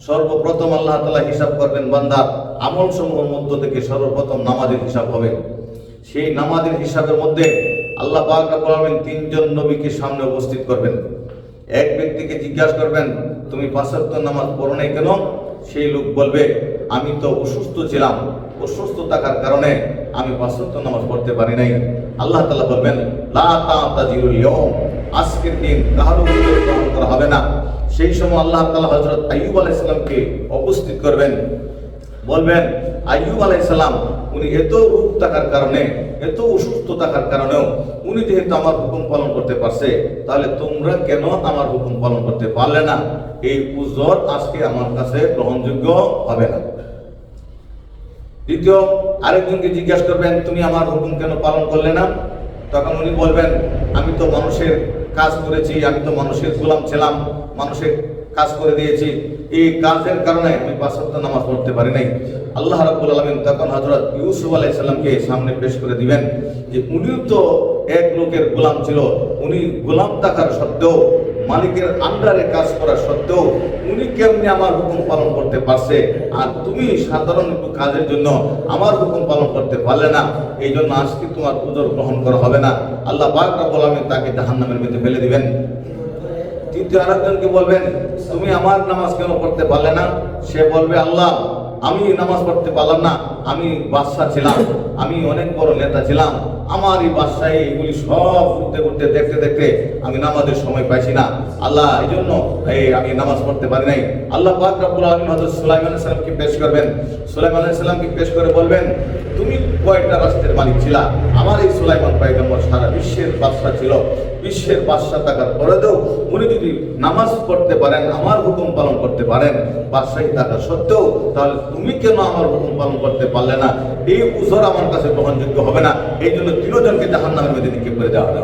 সর্বপ্রথম আল্লাহ তাআলা হিসাব করবেন বান্দার আমল সমূহের মধ্য থেকে সর্বপ্রথম নামাজের হিসাব হবে। সেই নামাজের হিসাবের মধ্যে আল্লাহ পাক রব্বুল আলামিন তিনজন নবীকে সামনে উপস্থিত করবেন। এক ব্যক্তিকে জিজ্ঞাসা করবেন, তুমি ৫ ওয়াক্ত নামাজ পড়ো নাই কেন? সেই লোক বলবে, আমি তো অসুস্থ ছিলাম, অসুস্থ থাকার কারণে আমি ৫ ওয়াক্ত নামাজ পড়তে পারি নাই। আল্লাহ তাআলা বলবেন, লা তা'তাজিলুল ইয়াওম, আজকের দিন কারো উত্তর গ্রহণ করা হবে না। সেই সময় আল্লাহ তাআলা হযরত আইয়ুব আলাইহিস সালামকে উপস্থিত করবেন, বলবেন, আইয়ুব আলাইহিস সালাম উনি এত রোগ থাকার কারণে, এত অসুস্থ থাকার কারণেও উনি যেহেতু আমার হুকুম পালন করতে পারছে, তাহলে তোমরা কেন আমার হুকুম পালন করতে পারলে না? এই উযর আজকে আমার কাছে গ্রহণযোগ্য হবে না। দ্বিতীয় আরেকজনকে জিজ্ঞাসা করবেন, তুমি আমার হুকুম কেন পালন করলে না? তখন উনি বলবেন, আমি তো মানুষের কাজ করেছি, আমি তো মানুষের গোলাম ছিলাম, মানুষের কাজ করে দিয়েছি, এই কাজের কারণে আমি ৫ ওয়াক্ত নামাজ পড়তে পারি নাই। আল্লাহ রাব্বুল আলামিন তখন হযরত ইউসুফ আলাইহিস সালামকে সামনে পেশ করে দিবেন যে উনিও তো এক লোকের গোলাম ছিল, উনি গোলাম থাকার সত্ত্বেও, মালিকের আন্ডারে কাজ করার সত্ত্বেও উনি কেমনি আমার হুকুম পালন করতে পারছে, আর তুমি সাধারণ একটু কাজের জন্য আমার হুকুম পালন করতে পারলে না, এই জন্য আজকে তোমার উযর গ্রহণ করা হবে না। আল্লাহ পাক রব্বুল আলামিন তাকে জাহান্নামের মধ্যে ফেলে দিবেন। তৃতীয় আরেকজনকে বলবেন, তুমি আমার নামাজ কেন পড়তে পারলে না? সে বলবে, আল্লাহ আমি নামাজ পড়তে পারলাম না, আমি বাদশা ছিলাম, আমি অনেক বড় নেতা ছিলাম, আমার এই বাদশাহী এগুলি সব ঘুরতে ঘুরতে দেখতে দেখতে আমি নামাজের সময় পাইছি না, আল্লাহ এই জন্য আমি নামাজ পড়তে পারি নাই। আল্লাহ পাক রব্বুল আলামিন হযরত সুলাইমান আলাইহিস সালামকে পেশ করবেন। সুলাইমান আলাইহিস সালামকে পেশ করে বলবেন, তুমি কয়টা রাষ্ট্রের মালিক ছিলা? আমার এই সুলাইমান পয়গম্বর সারা বিশ্বের বাদশা ছিল, বিশ্বের বাদশা থাকার পরেও উনি যদি নামাজ পড়তে পারেন, আমার হুকুম পালন করতে পারেন বাদশাহী থাকা সত্ত্বেও, তাহলে তুমি কেন আমার হুকুম পালন করতে পারলে না? এই উযর আমার কাছে গ্রহণযোগ্য হবে না। এই জন্য তিনজনকে জাহান্নামের মধ্যে নিক্ষেপ করে দেওয়া হবে।